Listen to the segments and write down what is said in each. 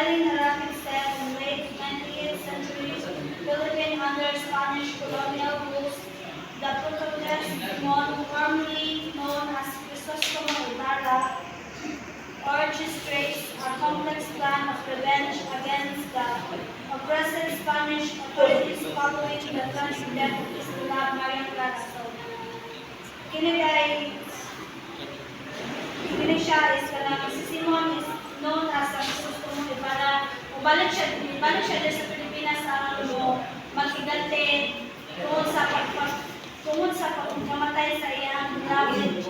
Following a rapid step in late 20th century Philippines under Spanish colonial rule, the Portuguese Simon, formerly known as Crisostomo Ibarra, orchestrates a complex plan of revenge against the oppressive Spanish authorities following the tragic death of his beloved Marian Clara. Kini siya is kanang si Simon is known as ang Crisostomo Ibarra. Balik siya din sa Pilipinas sa ano magigante tungod sa pagkamatay sa iyang grabe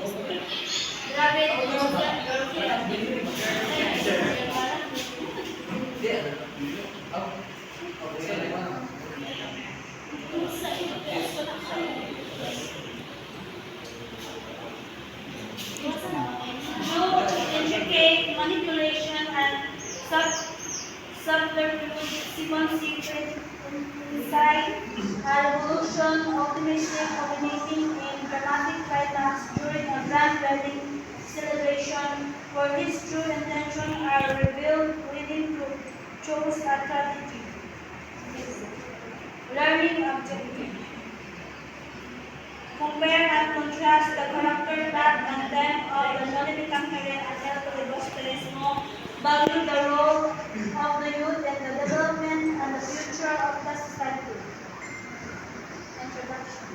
intricate manipulation and subterfuge, Simon's secret inside a revolution ultimately culminating in dramatic climax during a grand wedding celebration, where his true intentions are revealed, leading to chose a tragedy. Learning objective. Compare and contrast the character path and depth of the nonliberal career at El Filibusterismo, value the role of the youth in the development and the future of the society. Introduction.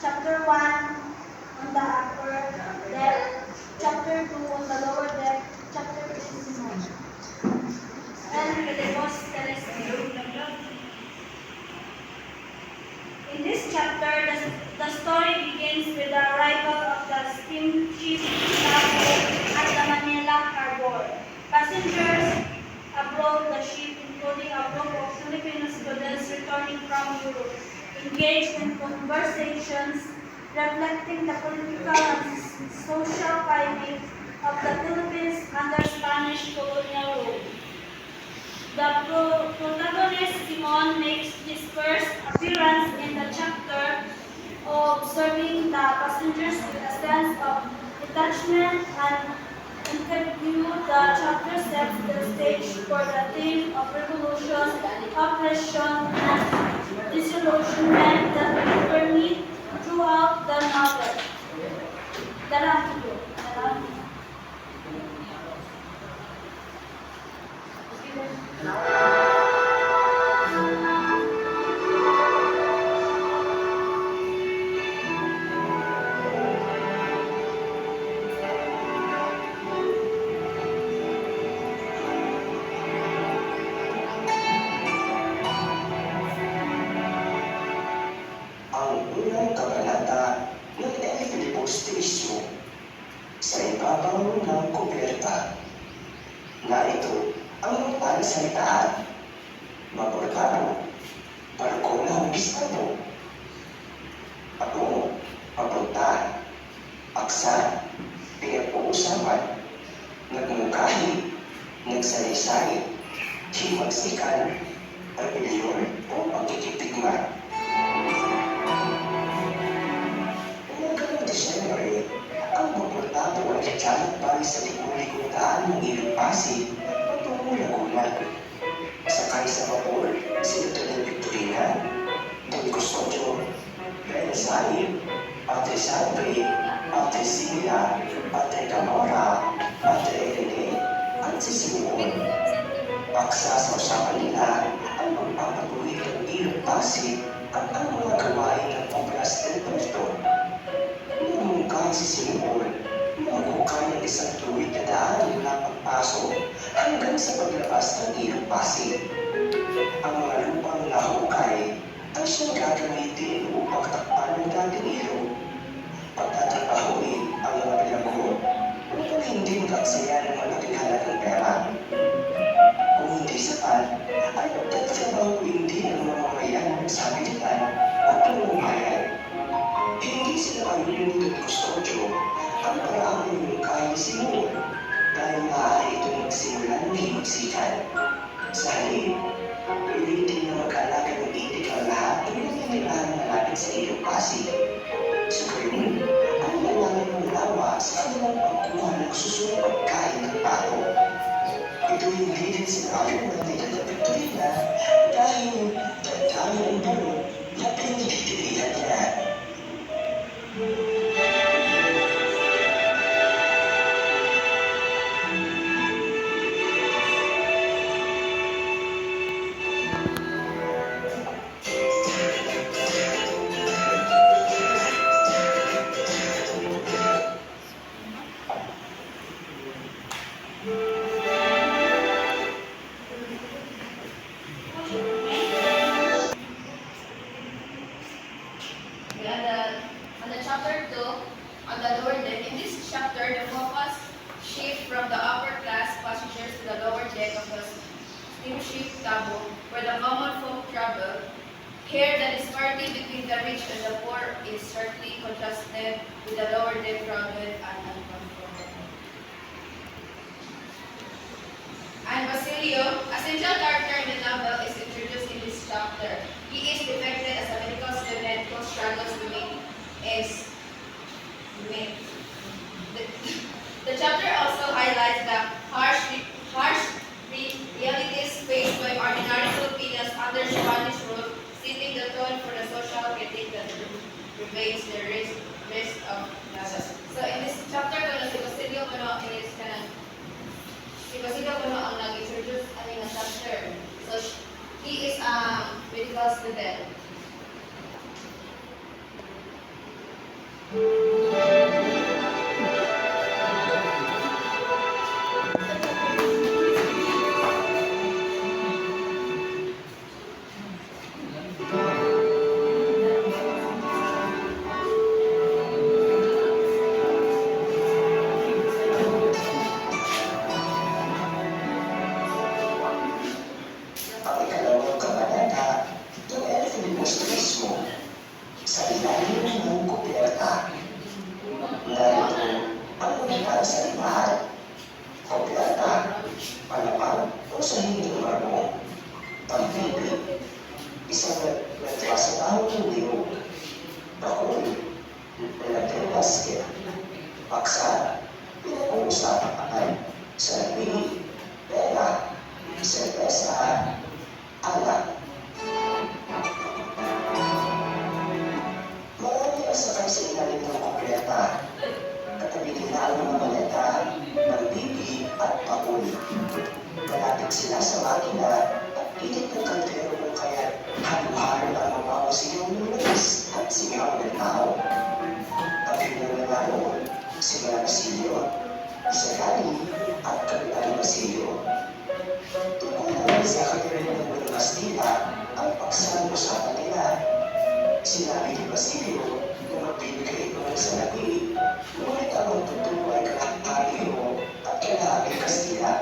Chapter 1 on the upper deck, Chapter 2 on the lower deck, Chapter 3 Simon. El Filibusterismo. In this chapter, the story begins with the arrival of the steamship at the Manila Harbor. Passengers aboard the ship, including a group of Filipino students returning from Europe, engaged in conversations reflecting the political and social climate of the Philippines under Spanish colonial rule. The protagonist, Simon, makes his first appearance in the chapter, observing the passengers with a sense of detachment and interview. The chapter sets the stage for the theme of revolution, oppression, and disillusionment that will permeate throughout the novel. Ang unang kabanata ng El Filibusterismo sa ibabaw ng kuberta na ito ang pansalitaan, maborgado, barko ng bistado, patungo, papunta, aksa, pinag-uusapan, nagmungkahi, nagsalaysay, himagsikan, rebelyon o pagkikipigma. Noong Disyembre, ang maportado ay nagtiyalog pa sa likod-likod daan ng Ilog Pasig patungo Laguna. Sakay sa vapor, si Lieutenant Victorina, Don Custodio, Ben Zaid, Padre Sandri, Padre Silla, Padre Camora, Padre Elene, at si Simon. Paksa sa usapan nila ang magpapatuloy ng Ilog Pasig at ang mga gawain ng Obras del Puerto. Namungkay si Simon, mahukay ng isang tuwid na daan mula pagpasok hanggang sa paglabas ng Ilog Pasig. Ang mga lupang nahukay ay siyang gagamitin upang takpan ng dating ilog. Pagtatrabahuin ang mga bilanggo upang hindi magkaksaya ng malaking halagang pera. Kung hindi sapat, ay pagtatrabahuin din ang mga mamayan sa militan at pamumuhayan. Hindi sila pamilya ni Don Custodio ang paraang lumungkay ni Simon dahil maaari itong magsimulan ng himagsikan. Sa halip, pilitin na mag-alaga ng itik ang lahat ng nangyayari malapit sa Ilog Pasig. Sa gayon, ang nangyayari ng lawa sa kanilang pagkuha ng susunod pagkain ng pato. Ito hindi din sinabi ng nila na Victorina dahil tandaan ang bulo na pinagtitirihan niya. On the chapter 2, on the lower deck, in this chapter, the focus shift from the upper class passengers to the lower deck of the steamship Tabo, where the common folk travel. Here, the disparity between the rich and the poor is sharply contrasted with the lower deck crowded and uncomfortable. And Basilio, a central character in the novel, is introduced in this chapter. He is depicted as a medical student who struggles to make ends meet. The chapter also highlights the harsh realities faced by ordinary Filipinos under Spanish rule, setting the tone for the social critique that pervades the rest of Gaza. So in this chapter, si Basilio ang nag-introduce ang chapter. So he is a medical student. Ang ikalawang kabanata, yung Elphinibus mismo, sa ilalim ng kuberta. Narito ang ulitan sa limahan. Kuberta, palapag o sa hindi marmo. Pag-ibig, isang nagtrasabaho ng liyog. Bakul, nagtrabasket. Paksa, pinag-uusapan sa labi, pera, serpesa, alak. Marami ang sakay sa ilalim ng kuberta. Katabi nila ang mga maleta, magbibi at pakul. Malapit sila sa makina at pilit ng kaldero kung kaya halo-halo ang mabaho sigaw ng labis at sigaw ng tao. Pagkino na naroon, si Basilio, si Rani at Kapitan Basilio. Tungkol naman sa kapitan ng mga Kastila ang pagsama-usapan nila. Sinabi ni Basilio na magbibigay ito ng salapi, ngunit ang magtuturo ay Kalahari at Kalahari Kastila.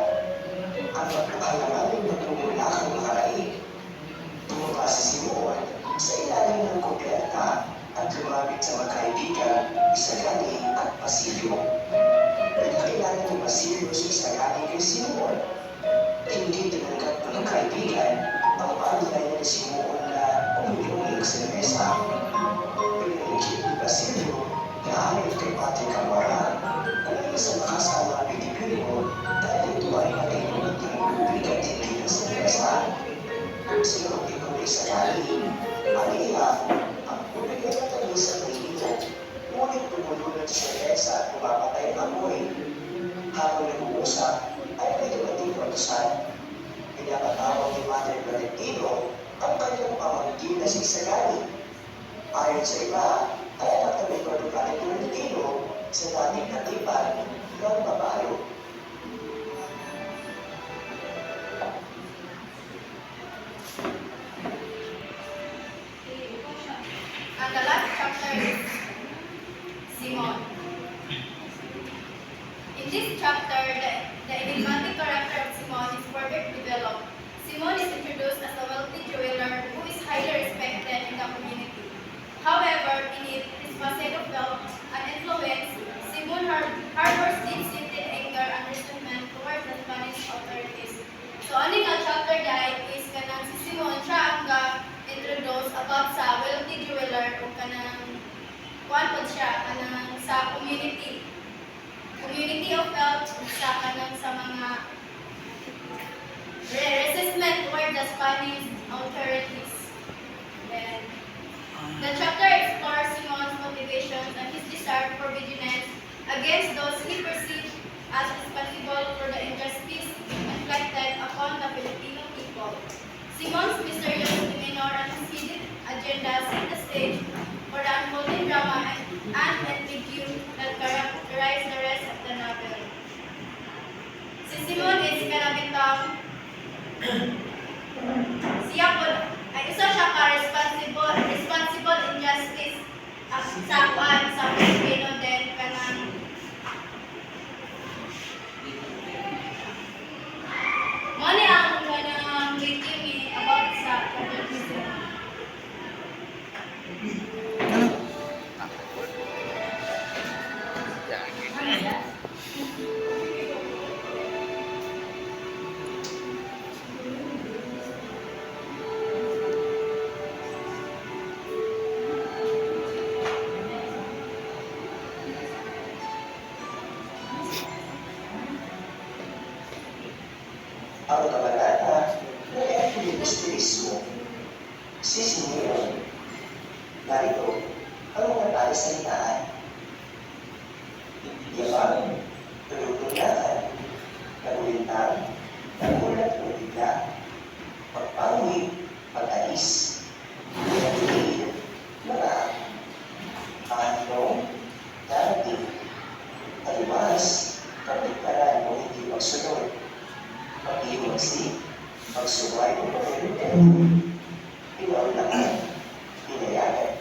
Ang magkakalaman ng magmumulakang makarai. Tumaba si Simon sa ilalim ng kuberta at lumapit sa magkaibigan, Isagani at Basilio. Pinakilala ni Basilio si Isagani kay Simon. Hindi tinanggap ng kaibigan ang paanyaya ni Simon na umiinig sa mesa. Pinanggit ni Basilio na ayon kay Patrick Camara kung isa makasama ang Pilipino dahil ito ay matinong tubig at hindi ng servesa. Sinunod ito ni Isagani, Maria, ang tubig ay matalis sa Maynila, ngunit tumulunod sa servesa at pumapatay ang amoy. Habang nag-uusap, ay may dumating patusan. Pinapatawag ni Padre Valentino ang kanyang pamangkin na si Isagani. Ayon sa iba, ay anak na may Padre Valentino sa dating katipan ng babayo. And the last chapter is Simon. In this chapter, the enigmatic character of Simon is further developed. Simon is introduced as a wealthy jeweler who is highly respected in the community. However, in his facade of wealth and influence, Simon harbors deep-seated anger and resentment towards the Spanish authorities. So, ano nga chapter dahil is kanang si Simon siya ang introduce about sa wealthy jeweler o kanang kuwan po siya kanang sa community of wealth sa kanang sa mga the Spanish authorities. Then, the chapter explores Simon's motivations and his desire for vigilance against those he perceived as responsible for the injustice inflicted upon the Filipino people. Simon's mysterious demeanor and his hidden agenda set the stage for the unfolding drama and intrigue that characterize the rest of the novel. Si Simon is kanabitang siya po ay isa siya ka responsible injustice sa Pilipino din kanang mo ni ang kanang victim about sa patriotism. Ang kabanata ng Evangelismo, si Simeon. Narito ang mga talasalitaan. Yabang, tulog-tulakan, nagulintang, nagulat ng bigla, pagpangit, pag-alis, pinagigil, mga ano, darating, alimas, kapagkaran mo hindi magsunod, pag-iwagsi, pagsuway mo pag-iwagsi, pinaunahan, pinayagan.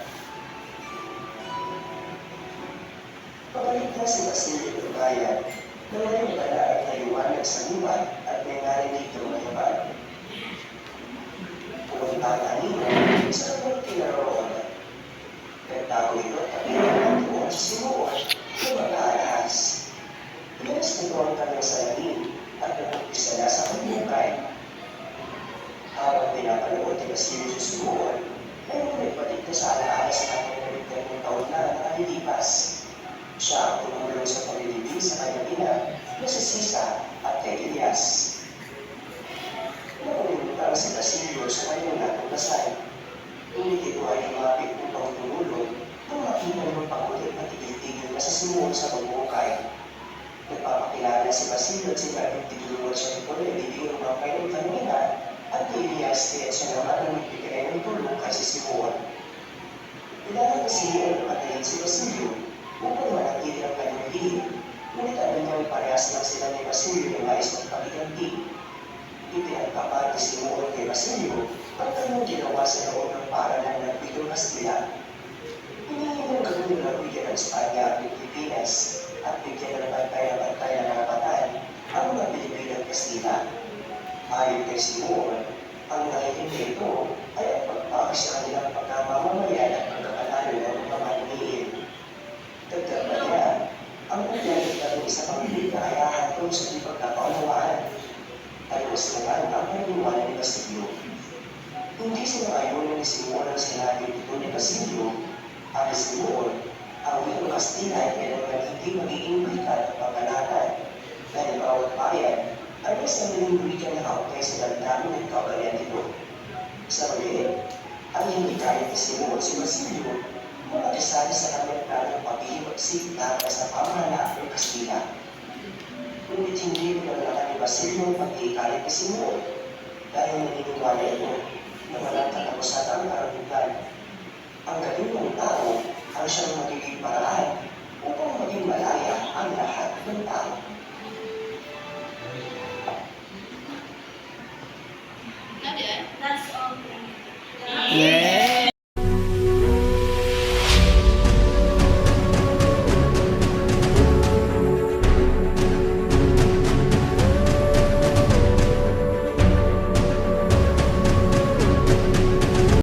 Pabalik na si Basilio ng bayan na ngayong pala ay naliwanag sa lupa at may narinig ng mayaman. Pumunta ang anino sa kapag kinaroonan. Nagtago ito at pinagawang doon sa Simuon na mag-aalas. Pinas nito ang kanyang salamin at nag-umpisa na sa pagbukay. Habang pinapanood ni Basilio sa Simuon, ay nagpatik na sa alaala sa kanyang 20 taon na nakalipas. Siya ang tumulong sa paglilibing sa kanyang ina na si Sisa at kay Elias. Nakulimutan si Basilio sa kanyang natuklasan. Ngunit ito ay lumapit upang tumulong nang makita ng pangulit at tigil-tigil na sa Simuon sa pagbuukay. Nagpapakilala si Basilio at si David tinulungan siya ito na ibigay ng mga kanyang kanina at kay Elias kaya siya naman ang nagbigay ng tulong kay si Simuon. Ilangan na Simuon ang patayin si Basilio upang manatili ang kanyang lihim, ngunit ano niyang parehas lang sila ni Basilio na nais magpakiganti. Ipinagpapag ni Simuon kay Basilio ang kanyang ginawa sa loob ng paralan ng Pitong Kastila. Hinihingi ng gawin na bigyan ng Espanya at Pilipinas at bigyan ng bantay na karapatan ang mga Pilipinang Kastila. Ayon kay Simuon, ang nakikinig ito ay ang pagpapag sa kanilang pagkamamamayan at pagkapanalo ng mga maniniin. Dagdag pa niya, ang pagyalit ng isa pang bibig ay hahantong sa di pagkakaunawaan. Talos naman ang paniwala ni Basilio. Hindi sinangayon ni Simuon ang sinabi ito ni Basilio. Ang Simuon, ang wikang Kastila ay kailangan hindi magiging balikan at pangalanan dahil bawat bayan ay may sariling wika na kaukay sa damdamin at kaugalian nito. Sa muli, ang hindi kaya ni Simuon si Basilio makakisali sa kanyang planong pag-iiwagsik na sa pamahalaan ng Kastila. Ngunit hindi pinaglakan ni Basilio ang pag-iikalit ni Simuon dahil naniniwala ito na walang katapusan ang karangitan. Ang galing ng tao ang siyang magiging paraan upang maging malaya ang lahat ng tao.